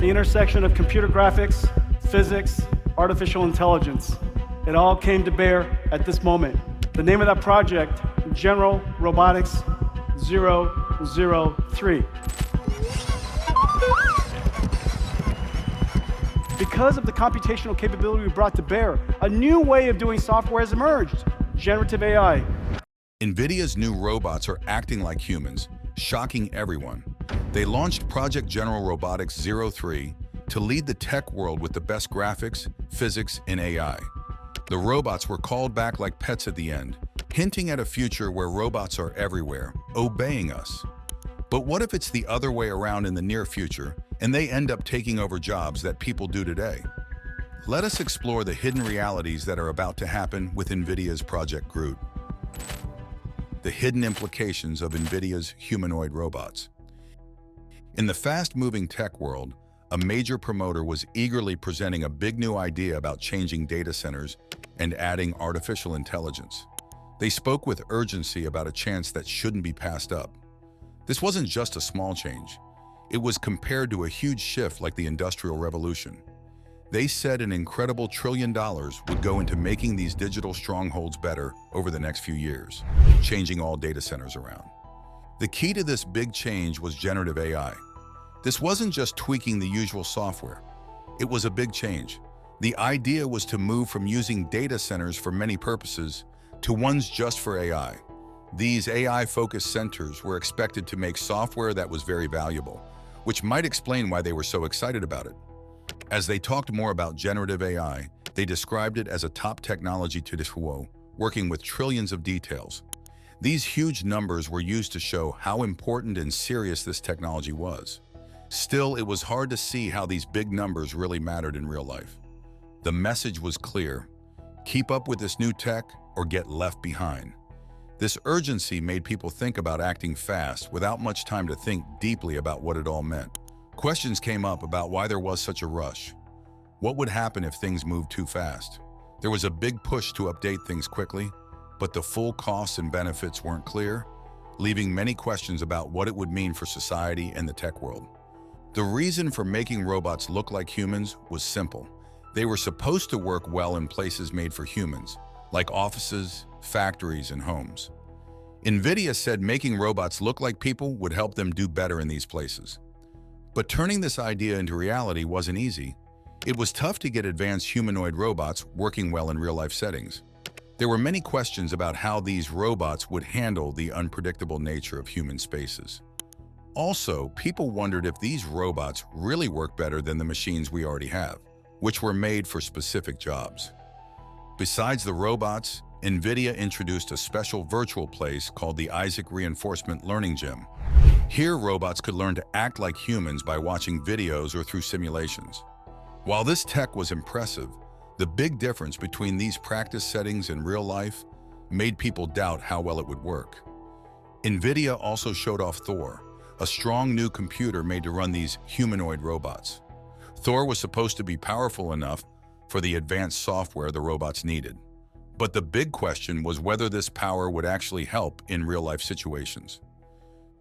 the intersection of computer graphics, physics, artificial intelligence. It all came to bear at this moment. The name of that project, General Robotics 003. Because of the computational capability we brought to bear, a new way of doing software has emerged, generative AI. Nvidia's new robots are acting like humans, shocking everyone. They launched Project General Robotics 03 to lead the tech world with the best graphics, physics, and AI. The robots were called back like pets at the end, hinting at a future where robots are everywhere, obeying us. But what if it's the other way around in the near future, and they end up taking over jobs that people do today? Let us explore the hidden realities that are about to happen with Nvidia's Project Groot. The hidden implications of Nvidia's humanoid robots. In the fast-moving tech world, a major promoter was eagerly presenting a big new idea about changing data centers and adding artificial intelligence. They spoke with urgency about a chance that shouldn't be passed up. This wasn't just a small change. It was compared to a huge shift like the Industrial Revolution. They said an incredible $1 trillion would go into making these digital strongholds better over the next few years, changing all data centers around. The key to this big change was generative AI. This wasn't just tweaking the usual software. It was a big change. The idea was to move from using data centers for many purposes to ones just for AI. These AI-focused centers were expected to make software that was very valuable, which might explain why they were so excited about it. As they talked more about generative AI, they described it as a top technology to diswow, working with trillions of details. These huge numbers were used to show how important and serious this technology was. Still, it was hard to see how these big numbers really mattered in real life. The message was clear: keep up with this new tech or get left behind. This urgency made people think about acting fast without much time to think deeply about what it all meant. Questions came up about why there was such a rush. What would happen if things moved too fast? There was a big push to update things quickly, but the full costs and benefits weren't clear, leaving many questions about what it would mean for society and the tech world. The reason for making robots look like humans was simple. They were supposed to work well in places made for humans, like offices, factories, and homes. Nvidia said making robots look like people would help them do better in these places. But turning this idea into reality wasn't easy. It was tough to get advanced humanoid robots working well in real-life settings. There were many questions about how these robots would handle the unpredictable nature of human spaces. Also, people wondered if these robots really work better than the machines we already have, which were made for specific jobs. Besides the robots, Nvidia introduced a special virtual place called the Isaac Reinforcement Learning Gym. Here, robots could learn to act like humans by watching videos or through simulations. While this tech was impressive, the big difference between these practice settings and real life made people doubt how well it would work. Nvidia also showed off Thor, a strong new computer made to run these humanoid robots. Thor was supposed to be powerful enough for the advanced software the robots needed. But the big question was whether this power would actually help in real-life situations.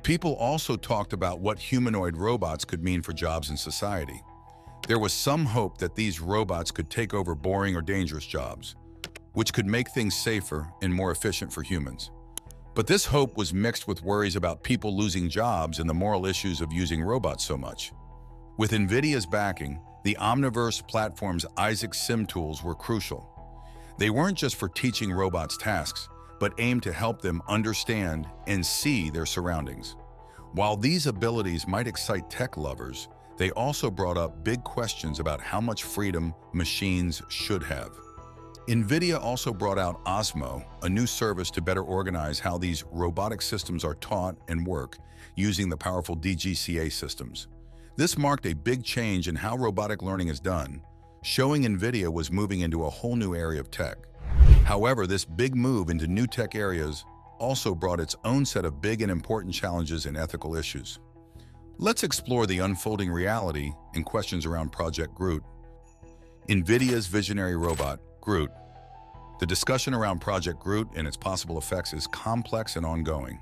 People also talked about what humanoid robots could mean for jobs in society. There was some hope that these robots could take over boring or dangerous jobs, which could make things safer and more efficient for humans. But this hope was mixed with worries about people losing jobs and the moral issues of using robots so much. With Nvidia's backing, the Omniverse platform's Isaac Sim tools were crucial. They weren't just for teaching robots tasks, but aimed to help them understand and see their surroundings. While these abilities might excite tech lovers, they also brought up big questions about how much freedom machines should have. Nvidia also brought out Osmo, a new service to better organize how these robotic systems are taught and work using the powerful DGCA systems. This marked a big change in how robotic learning is done, showing Nvidia was moving into a whole new area of tech. However, this big move into new tech areas also brought its own set of big and important challenges and ethical issues. Let's explore the unfolding reality and questions around Project Groot. Nvidia's visionary robot, Groot. The discussion around Project Groot and its possible effects is complex and ongoing.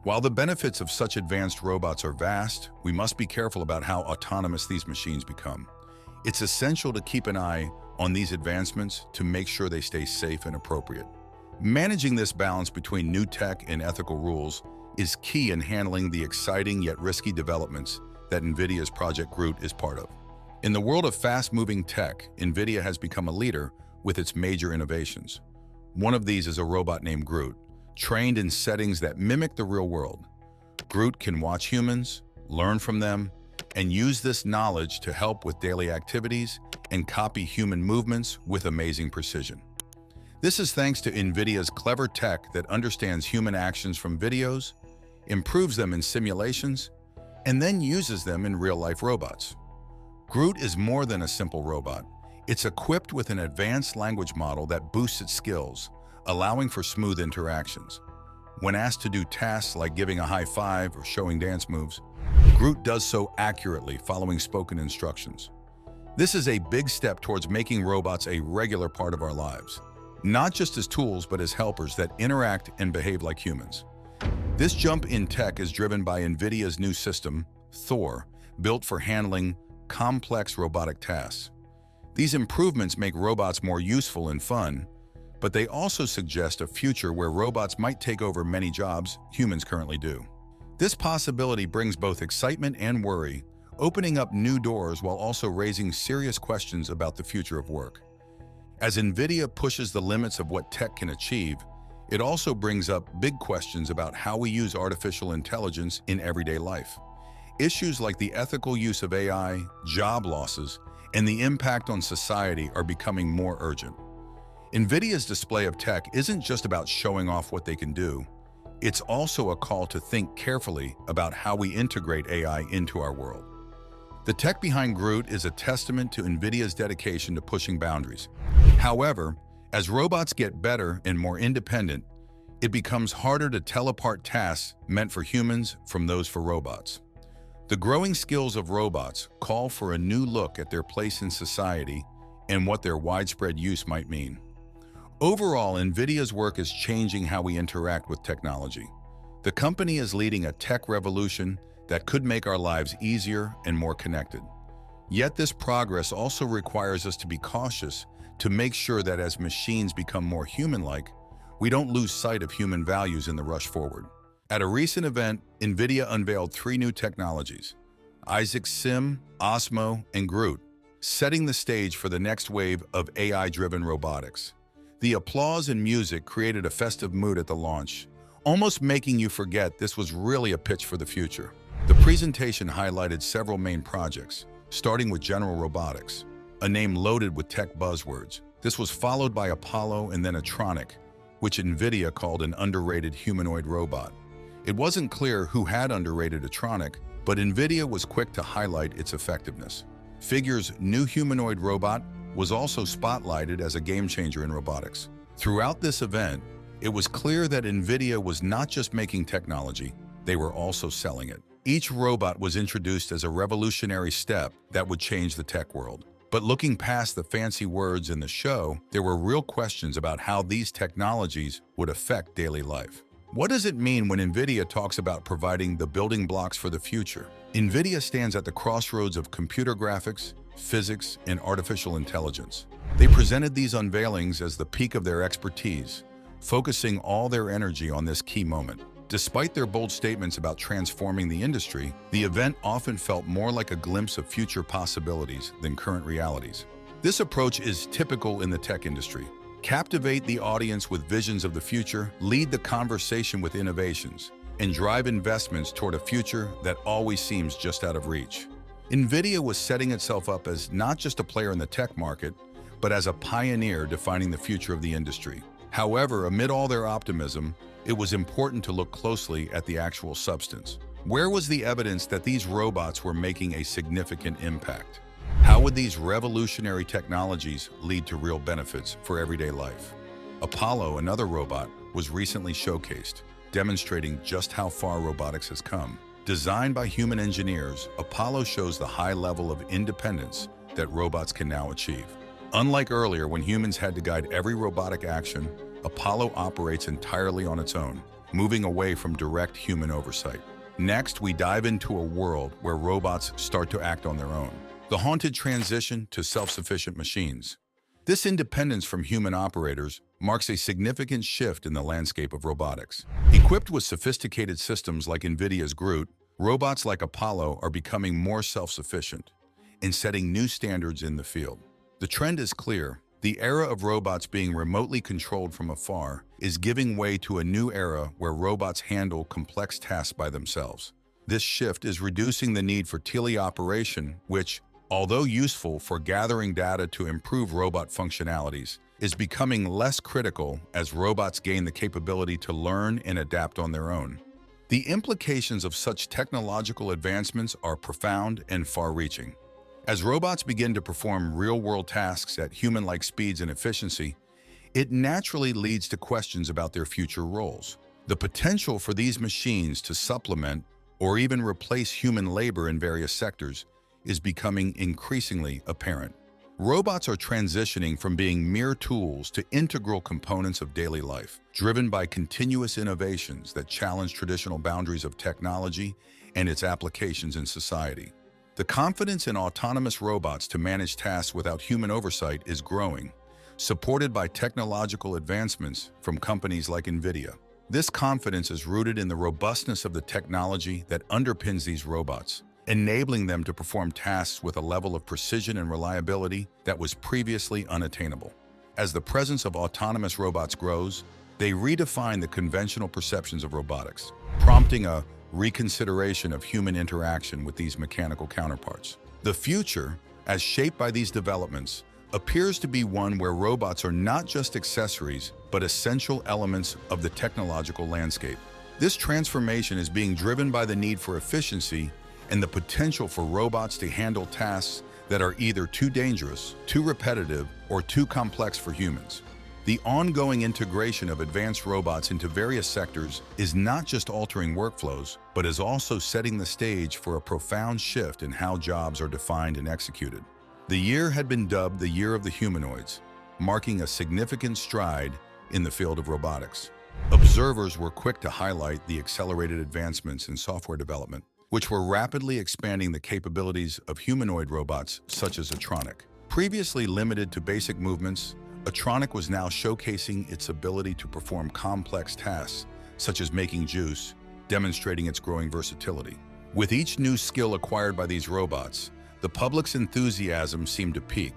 While the benefits of such advanced robots are vast, we must be careful about how autonomous these machines become. It's essential to keep an eye on these advancements to make sure they stay safe and appropriate. Managing this balance between new tech and ethical rules is key in handling the exciting yet risky developments that Nvidia's Project Groot is part of. In the world of fast-moving tech, Nvidia has become a leader with its major innovations. One of these is a robot named Groot, trained in settings that mimic the real world. Groot can watch humans, learn from them, and use this knowledge to help with daily activities and copy human movements with amazing precision. This is thanks to Nvidia's clever tech that understands human actions from videos, improves them in simulations, and then uses them in real-life robots. Groot is more than a simple robot. It's equipped with an advanced language model that boosts its skills, allowing for smooth interactions. When asked to do tasks like giving a high five or showing dance moves, Groot does so accurately, following spoken instructions. This is a big step towards making robots a regular part of our lives, not just as tools, but as helpers that interact and behave like humans. This jump in tech is driven by Nvidia's new system, Thor, built for handling complex robotic tasks. These improvements make robots more useful and fun, but they also suggest a future where robots might take over many jobs humans currently do. This possibility brings both excitement and worry, opening up new doors while also raising serious questions about the future of work. As Nvidia pushes the limits of what tech can achieve, it also brings up big questions about how we use artificial intelligence in everyday life. Issues like the ethical use of AI, job losses, and the impact on society are becoming more urgent. Nvidia's display of tech isn't just about showing off what they can do. It's also a call to think carefully about how we integrate AI into our world. The tech behind Groot is a testament to Nvidia's dedication to pushing boundaries. However, as robots get better and more independent, it becomes harder to tell apart tasks meant for humans from those for robots. The growing skills of robots call for a new look at their place in society and what their widespread use might mean. Overall, Nvidia's work is changing how we interact with technology. The company is leading a tech revolution that could make our lives easier and more connected. Yet this progress also requires us to be cautious to make sure that as machines become more human-like, we don't lose sight of human values in the rush forward. At a recent event, Nvidia unveiled 3 new technologies: Isaac Sim, Osmo, and Groot, setting the stage for the next wave of AI-driven robotics. The applause and music created a festive mood at the launch, almost making you forget this was really a pitch for the future. The presentation highlighted several main projects, starting with General Robotics, a name loaded with tech buzzwords. This was followed by Apollo and then Atronic, which Nvidia called an underrated humanoid robot. It wasn't clear who had underrated Atronic, but Nvidia was quick to highlight its effectiveness. Figure's new humanoid robot was also spotlighted as a game-changer in robotics. Throughout this event, it was clear that Nvidia was not just making technology, they were also selling it. Each robot was introduced as a revolutionary step that would change the tech world. But looking past the fancy words in the show, there were real questions about how these technologies would affect daily life. What does it mean when Nvidia talks about providing the building blocks for the future? Nvidia stands at the crossroads of computer graphics, physics, and artificial intelligence. They presented these unveilings as the peak of their expertise, focusing all their energy on this key moment. Despite their bold statements about transforming the industry, the event often felt more like a glimpse of future possibilities than current realities. This approach is typical in the tech industry. Captivate the audience with visions of the future, lead the conversation with innovations, and drive investments toward a future that always seems just out of reach. Nvidia was setting itself up as not just a player in the tech market, but as a pioneer defining the future of the industry. However, amid all their optimism, it was important to look closely at the actual substance. Where was the evidence that these robots were making a significant impact? How would these revolutionary technologies lead to real benefits for everyday life? Apollo, another robot, was recently showcased, demonstrating just how far robotics has come. Designed by human engineers, Apollo shows the high level of independence that robots can now achieve. Unlike earlier when humans had to guide every robotic action, Apollo operates entirely on its own, moving away from direct human oversight. Next, we dive into a world where robots start to act on their own. The haunted transition to self-sufficient machines. This independence from human operators marks a significant shift in the landscape of robotics. Equipped with sophisticated systems like Nvidia's Groot, robots like Apollo are becoming more self-sufficient and setting new standards in the field. The trend is clear. The era of robots being remotely controlled from afar is giving way to a new era where robots handle complex tasks by themselves. This shift is reducing the need for teleoperation, which, although useful for gathering data to improve robot functionalities, is becoming less critical as robots gain the capability to learn and adapt on their own. The implications of such technological advancements are profound and far-reaching. As robots begin to perform real-world tasks at human-like speeds and efficiency, it naturally leads to questions about their future roles. The potential for these machines to supplement or even replace human labor in various sectors is becoming increasingly apparent. Robots are transitioning from being mere tools to integral components of daily life, driven by continuous innovations that challenge traditional boundaries of technology and its applications in society. The confidence in autonomous robots to manage tasks without human oversight is growing, supported by technological advancements from companies like Nvidia. This confidence is rooted in the robustness of the technology that underpins these robots, enabling them to perform tasks with a level of precision and reliability that was previously unattainable. As the presence of autonomous robots grows, they redefine the conventional perceptions of robotics, prompting a reconsideration of human interaction with these mechanical counterparts. The future, as shaped by these developments, appears to be one where robots are not just accessories, but essential elements of the technological landscape. This transformation is being driven by the need for efficiency and the potential for robots to handle tasks that are either too dangerous, too repetitive, or too complex for humans. The ongoing integration of advanced robots into various sectors is not just altering workflows, but is also setting the stage for a profound shift in how jobs are defined and executed. The year had been dubbed the Year of the Humanoids, marking a significant stride in the field of robotics. Observers were quick to highlight the accelerated advancements in software development, which were rapidly expanding the capabilities of humanoid robots such as Atronic. Previously limited to basic movements, Atronic was now showcasing its ability to perform complex tasks, such as making juice, demonstrating its growing versatility. With each new skill acquired by these robots, the public's enthusiasm seemed to peak,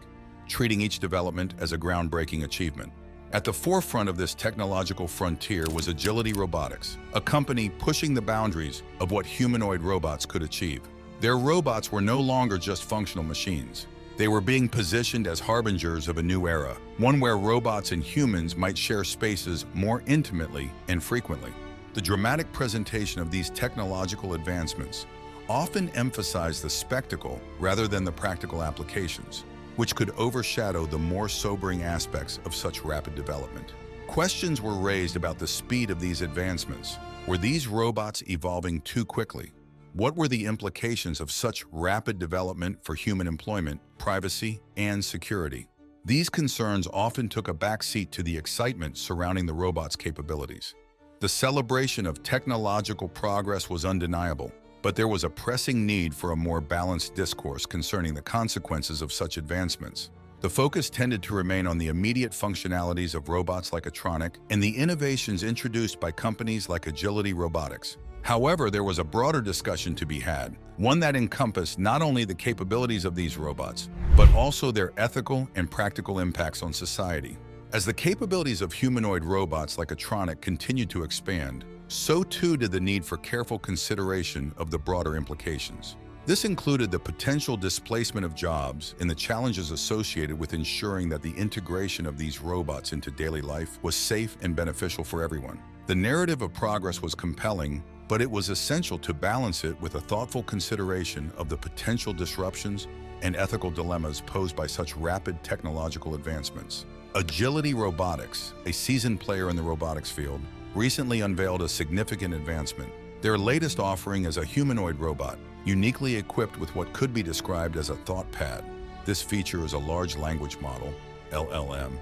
treating each development as a groundbreaking achievement. At the forefront of this technological frontier was Agility Robotics, a company pushing the boundaries of what humanoid robots could achieve. Their robots were no longer just functional machines. They were being positioned as harbingers of a new era, one where robots and humans might share spaces more intimately and frequently. The dramatic presentation of these technological advancements often emphasized the spectacle rather than the practical applications, which could overshadow the more sobering aspects of such rapid development. Questions were raised about the speed of these advancements. Were these robots evolving too quickly? What were the implications of such rapid development for human employment, privacy, and security? These concerns often took a backseat to the excitement surrounding the robot's capabilities. The celebration of technological progress was undeniable, but there was a pressing need for a more balanced discourse concerning the consequences of such advancements. The focus tended to remain on the immediate functionalities of robots like Atronic and the innovations introduced by companies like Agility Robotics. However, there was a broader discussion to be had, one that encompassed not only the capabilities of these robots, but also their ethical and practical impacts on society. As the capabilities of humanoid robots like Atronic continued to expand, so too did the need for careful consideration of the broader implications. This included the potential displacement of jobs and the challenges associated with ensuring that the integration of these robots into daily life was safe and beneficial for everyone. The narrative of progress was compelling, but it was essential to balance it with a thoughtful consideration of the potential disruptions and ethical dilemmas posed by such rapid technological advancements. Agility Robotics, a seasoned player in the robotics field, recently unveiled a significant advancement. Their latest offering is a humanoid robot, uniquely equipped with what could be described as a thought pad. This feature is a large language model, LLM,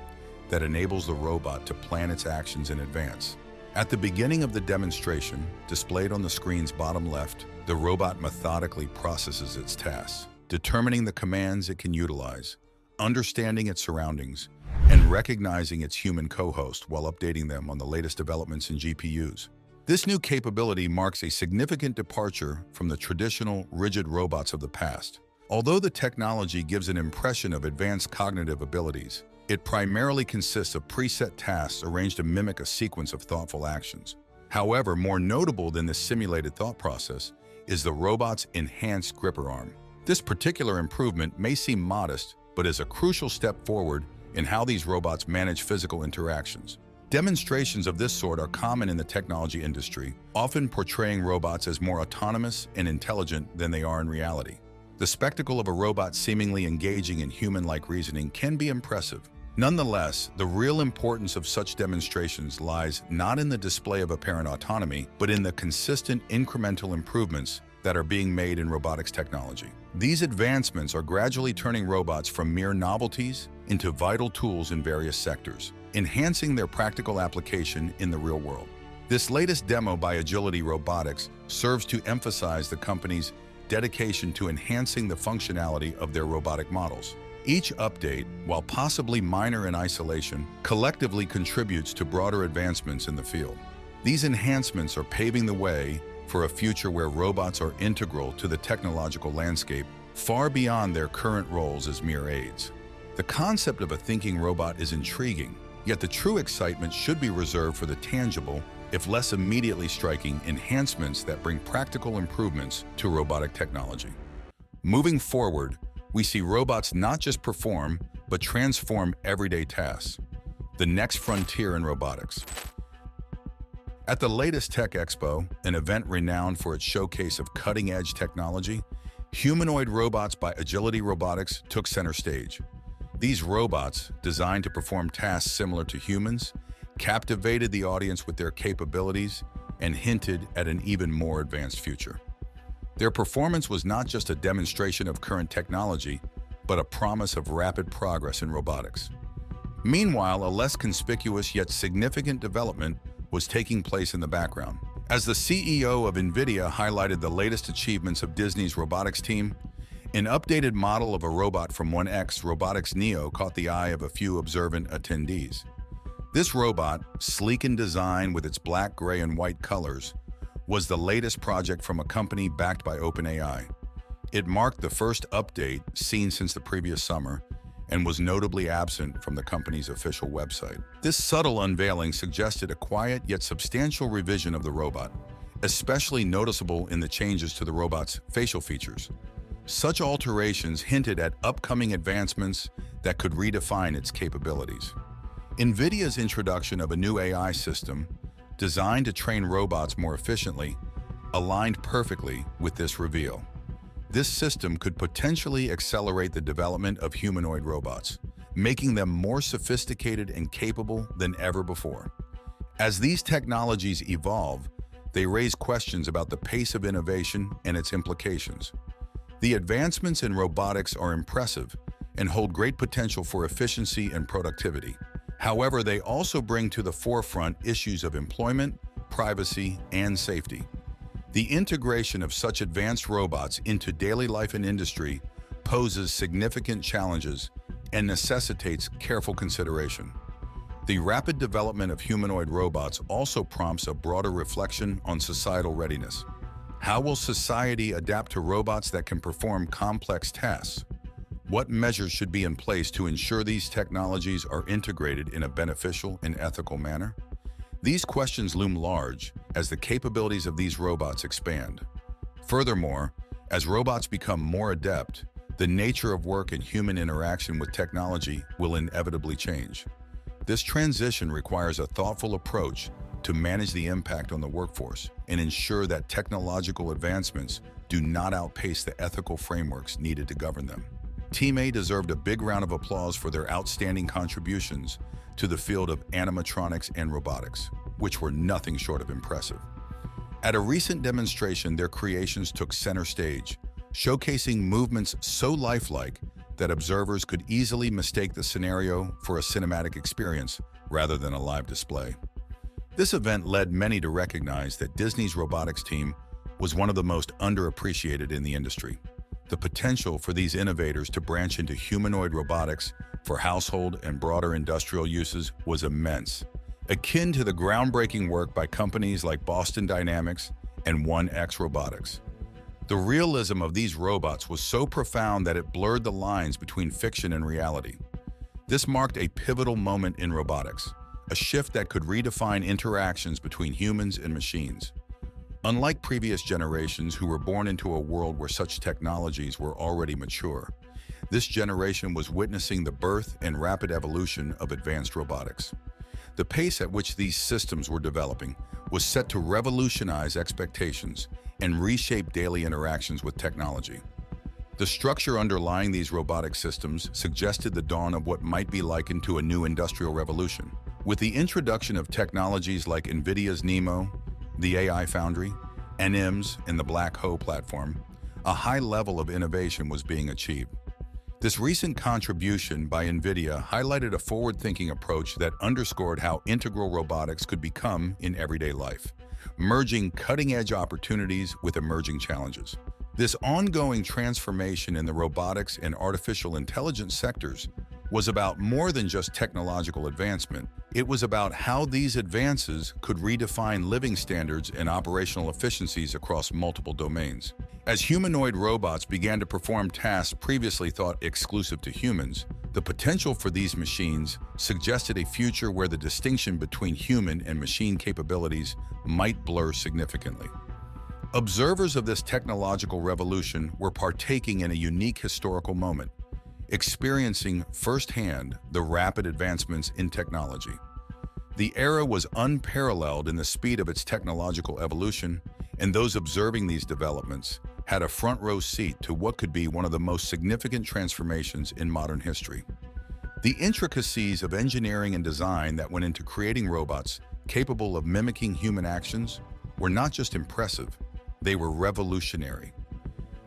that enables the robot to plan its actions in advance. At the beginning of the demonstration, displayed on the screen's bottom left, the robot methodically processes its tasks, determining the commands it can utilize, understanding its surroundings, and recognizing its human co-host while updating them on the latest developments in GPUs. This new capability marks a significant departure from the traditional, rigid robots of the past. Although the technology gives an impression of advanced cognitive abilities, it primarily consists of preset tasks arranged to mimic a sequence of thoughtful actions. However, more notable than this simulated thought process is the robot's enhanced gripper arm. This particular improvement may seem modest, but is a crucial step forward in how these robots manage physical interactions. Demonstrations of this sort are common in the technology industry, often portraying robots as more autonomous and intelligent than they are in reality. The spectacle of a robot seemingly engaging in human-like reasoning can be impressive. Nonetheless, the real importance of such demonstrations lies not in the display of apparent autonomy, but in the consistent incremental improvements that are being made in robotics technology. These advancements are gradually turning robots from mere novelties into vital tools in various sectors, enhancing their practical application in the real world. This latest demo by Agility Robotics serves to emphasize the company's dedication to enhancing the functionality of their robotic models. Each update, while possibly minor in isolation, collectively contributes to broader advancements in the field. These enhancements are paving the way for a future where robots are integral to the technological landscape, far beyond their current roles as mere aids. The concept of a thinking robot is intriguing, yet the true excitement should be reserved for the tangible, if less immediately striking, enhancements that bring practical improvements to robotic technology. Moving forward, we see robots not just perform, but transform everyday tasks. The next frontier in robotics. At the latest Tech Expo, an event renowned for its showcase of cutting-edge technology, humanoid robots by Agility Robotics took center stage. These robots, designed to perform tasks similar to humans, captivated the audience with their capabilities and hinted at an even more advanced future. Their performance was not just a demonstration of current technology, but a promise of rapid progress in robotics. Meanwhile, a less conspicuous yet significant development was taking place in the background. As the CEO of Nvidia highlighted the latest achievements of Disney's robotics team, an updated model of a robot from 1X Robotics Neo caught the eye of a few observant attendees. This robot, sleek in design with its black, gray, and white colors, was the latest project from a company backed by OpenAI. It marked the first update seen since the previous summer and was notably absent from the company's official website. This subtle unveiling suggested a quiet yet substantial revision of the robot, especially noticeable in the changes to the robot's facial features. Such alterations hinted at upcoming advancements that could redefine its capabilities. Nvidia's introduction of a new AI system, designed to train robots more efficiently, aligned perfectly with this reveal. This system could potentially accelerate the development of humanoid robots, making them more sophisticated and capable than ever before. As these technologies evolve, they raise questions about the pace of innovation and its implications. The advancements in robotics are impressive and hold great potential for efficiency and productivity. However, they also bring to the forefront issues of employment, privacy, and safety. The integration of such advanced robots into daily life and industry poses significant challenges and necessitates careful consideration. The rapid development of humanoid robots also prompts a broader reflection on societal readiness. How will society adapt to robots that can perform complex tasks? What measures should be in place to ensure these technologies are integrated in a beneficial and ethical manner? These questions loom large as the capabilities of these robots expand. Furthermore, as robots become more adept, the nature of work and human interaction with technology will inevitably change. This transition requires a thoughtful approach to manage the impact on the workforce and ensure that technological advancements do not outpace the ethical frameworks needed to govern them. Team A deserved a big round of applause for their outstanding contributions to the field of animatronics and robotics, which were nothing short of impressive. At a recent demonstration, their creations took center stage, showcasing movements so lifelike that observers could easily mistake the scenario for a cinematic experience rather than a live display. This event led many to recognize that Disney's robotics team was one of the most underappreciated in the industry. The potential for these innovators to branch into humanoid robotics for household and broader industrial uses was immense, akin to the groundbreaking work by companies like Boston Dynamics and 1X Robotics. The realism of these robots was so profound that it blurred the lines between fiction and reality. This marked a pivotal moment in robotics, a shift that could redefine interactions between humans and machines. Unlike previous generations who were born into a world where such technologies were already mature, this generation was witnessing the birth and rapid evolution of advanced robotics. The pace at which these systems were developing was set to revolutionize expectations and reshape daily interactions with technology. The structure underlying these robotic systems suggested the dawn of what might be likened to a new industrial revolution. With the introduction of technologies like Nvidia's NeMo, the AI Foundry, NM's, and the Black Hole platform, a high level of innovation was being achieved. This recent contribution by Nvidia highlighted a forward-thinking approach that underscored how integral robotics could become in everyday life, merging cutting-edge opportunities with emerging challenges. This ongoing transformation in the robotics and artificial intelligence sectors was about more than just technological advancement. It was about how these advances could redefine living standards and operational efficiencies across multiple domains. As humanoid robots began to perform tasks previously thought exclusive to humans, the potential for these machines suggested a future where the distinction between human and machine capabilities might blur significantly. Observers of this technological revolution were partaking in a unique historical moment, experiencing firsthand the rapid advancements in technology. The era was unparalleled in the speed of its technological evolution, and those observing these developments had a front-row seat to what could be one of the most significant transformations in modern history. The intricacies of engineering and design that went into creating robots capable of mimicking human actions were not just impressive, they were revolutionary.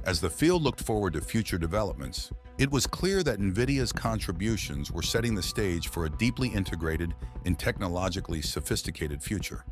As the field looked forward to future developments, it was clear that Nvidia's contributions were setting the stage for a deeply integrated and technologically sophisticated future.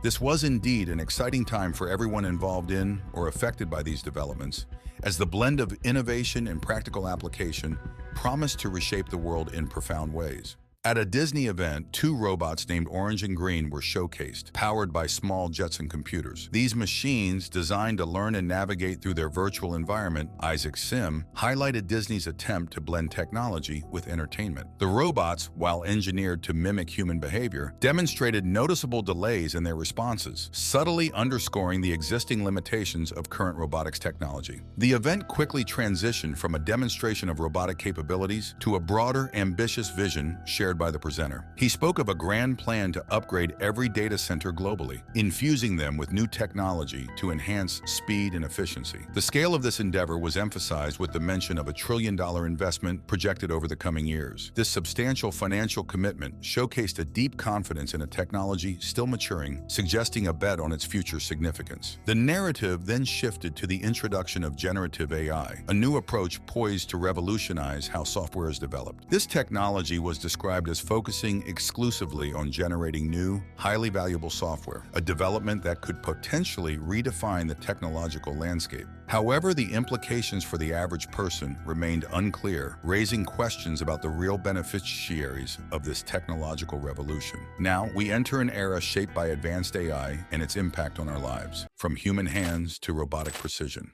This was indeed an exciting time for everyone involved in or affected by these developments, as the blend of innovation and practical application promised to reshape the world in profound ways. At a Disney event, two robots named Orange and Green were showcased, powered by small Jetson computers. These machines, designed to learn and navigate through their virtual environment, Isaac Sim, highlighted Disney's attempt to blend technology with entertainment. The robots, while engineered to mimic human behavior, demonstrated noticeable delays in their responses, subtly underscoring the existing limitations of current robotics technology. The event quickly transitioned from a demonstration of robotic capabilities to a broader, ambitious vision shared by the presenter. He spoke of a grand plan to upgrade every data center globally, infusing them with new technology to enhance speed and efficiency. The scale of this endeavor was emphasized with the mention of a $1 trillion investment projected over the coming years. This substantial financial commitment showcased a deep confidence in a technology still maturing, suggesting a bet on its future significance. The narrative then shifted to the introduction of generative AI, a new approach poised to revolutionize how software is developed. This technology was described as focusing exclusively on generating new, highly valuable software, a development that could potentially redefine the technological landscape. However, the implications for the average person remained unclear, raising questions about the real beneficiaries of this technological revolution. Now, we enter an era shaped by advanced AI and its impact on our lives, from human hands to robotic precision.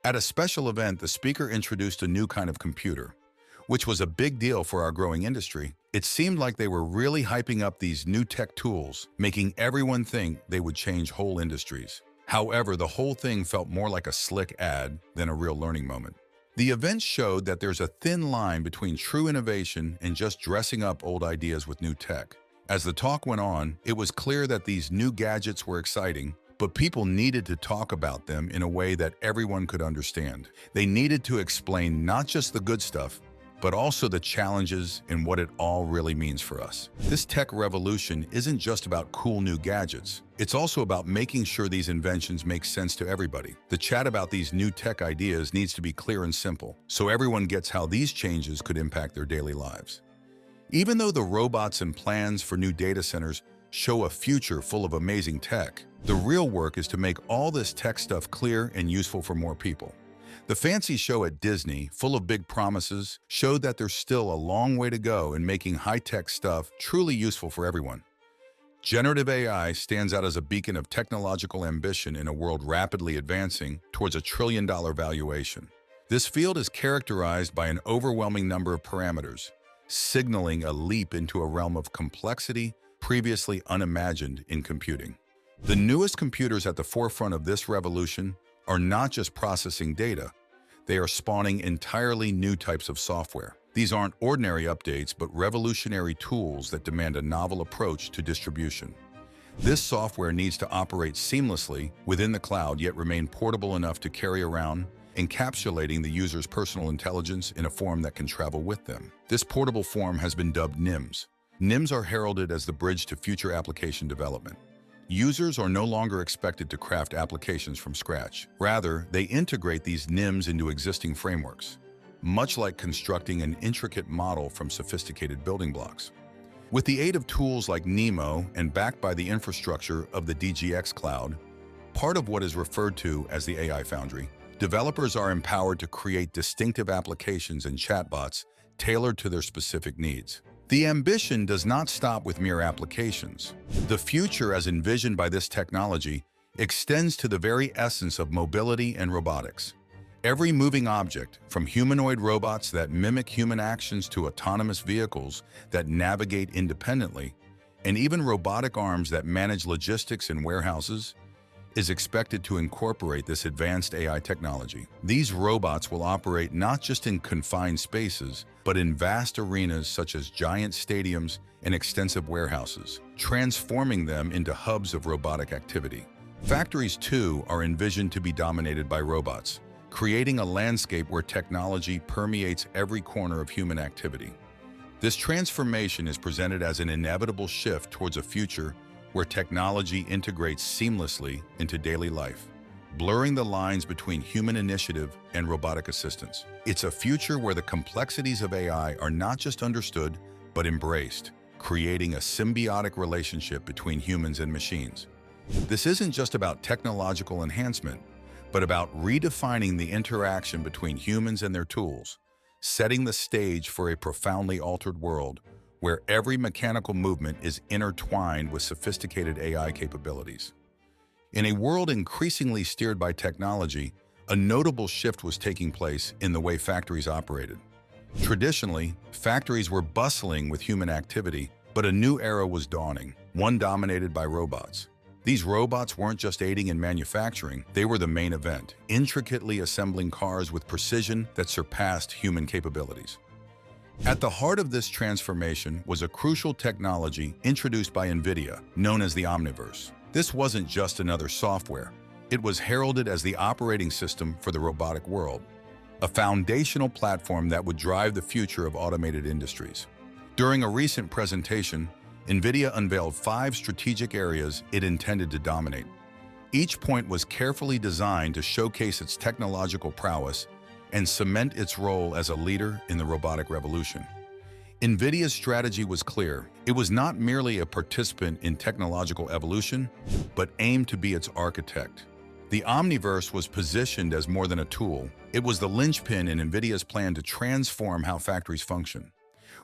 At a special event, the speaker introduced a new kind of computer, which was a big deal for our growing industry. It seemed like they were really hyping up these new tech tools, making everyone think they would change whole industries. However, the whole thing felt more like a slick ad than a real learning moment. The event showed that there's a thin line between true innovation and just dressing up old ideas with new tech. As the talk went on, it was clear that these new gadgets were exciting, but people needed to talk about them in a way that everyone could understand. They needed to explain not just the good stuff, but also the challenges and what it all really means for us. This tech revolution isn't just about cool new gadgets. It's also about making sure these inventions make sense to everybody. The chat about these new tech ideas needs to be clear and simple, so everyone gets how these changes could impact their daily lives. Even though the robots and plans for new data centers show a future full of amazing tech, the real work is to make all this tech stuff clear and useful for more people. The fancy show at Disney, full of big promises, showed that there's still a long way to go in making high-tech stuff truly useful for everyone. Generative AI stands out as a beacon of technological ambition in a world rapidly advancing towards $1 trillion valuation. This field is characterized by an overwhelming number of parameters, signaling a leap into a realm of complexity previously unimagined in computing. The newest computers at the forefront of this revolution are not just processing data, they are spawning entirely new types of software. These aren't ordinary updates, but revolutionary tools that demand a novel approach to distribution. This software needs to operate seamlessly within the cloud, yet remain portable enough to carry around, encapsulating the user's personal intelligence in a form that can travel with them. This portable form has been dubbed NIMs. NIMs are heralded as the bridge to future application development. Users are no longer expected to craft applications from scratch. Rather, they integrate these NIMs into existing frameworks, much like constructing an intricate model from sophisticated building blocks. With the aid of tools like NeMo and backed by the infrastructure of the DGX cloud, part of what is referred to as the AI Foundry, developers are empowered to create distinctive applications and chatbots tailored to their specific needs. The ambition does not stop with mere applications. The future, as envisioned by this technology, extends to the very essence of mobility and robotics. Every moving object, from humanoid robots that mimic human actions to autonomous vehicles that navigate independently, and even robotic arms that manage logistics in warehouses, is expected to incorporate this advanced AI technology. These robots will operate not just in confined spaces, but in vast arenas such as giant stadiums and extensive warehouses, transforming them into hubs of robotic activity. Factories, too, are envisioned to be dominated by robots, creating a landscape where technology permeates every corner of human activity. This transformation is presented as an inevitable shift towards a future where technology integrates seamlessly into daily life, blurring the lines between human initiative and robotic assistance. It's a future where the complexities of AI are not just understood, but embraced, creating a symbiotic relationship between humans and machines. This isn't just about technological enhancement, but about redefining the interaction between humans and their tools, setting the stage for a profoundly altered world where every mechanical movement is intertwined with sophisticated AI capabilities. In a world increasingly steered by technology, a notable shift was taking place in the way factories operated. Traditionally, factories were bustling with human activity, but a new era was dawning, one dominated by robots. These robots weren't just aiding in manufacturing, they were the main event, intricately assembling cars with precision that surpassed human capabilities. At the heart of this transformation was a crucial technology introduced by Nvidia, known as the Omniverse. This wasn't just another software. It was heralded as the operating system for the robotic world, a foundational platform that would drive the future of automated industries. During a recent presentation, Nvidia unveiled 5 strategic areas it intended to dominate. Each point was carefully designed to showcase its technological prowess and cement its role as a leader in the robotic revolution. Nvidia's strategy was clear. It was not merely a participant in technological evolution, but aimed to be its architect. The Omniverse was positioned as more than a tool. It was the linchpin in Nvidia's plan to transform how factories function.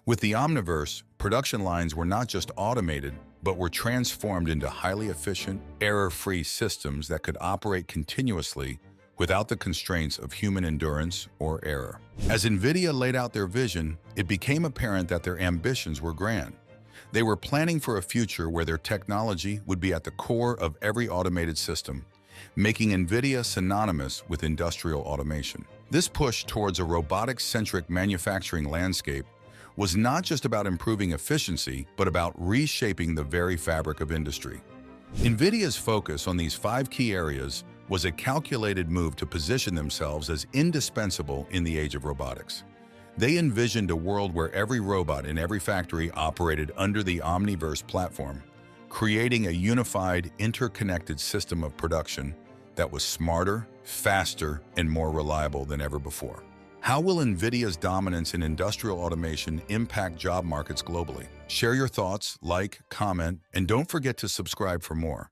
With the Omniverse, production lines were not just automated, but were transformed into highly efficient, error-free systems that could operate continuously without the constraints of human endurance or error. As Nvidia laid out their vision, it became apparent that their ambitions were grand. They were planning for a future where their technology would be at the core of every automated system, making Nvidia synonymous with industrial automation. This push towards a robotic-centric manufacturing landscape was not just about improving efficiency, but about reshaping the very fabric of industry. Nvidia's focus on these 5 key areas was a calculated move to position themselves as indispensable in the age of robotics. They envisioned a world where every robot in every factory operated under the Omniverse platform, creating a unified, interconnected system of production that was smarter, faster, and more reliable than ever before. How will Nvidia's dominance in industrial automation impact job markets globally? Share your thoughts, like, comment, and don't forget to subscribe for more.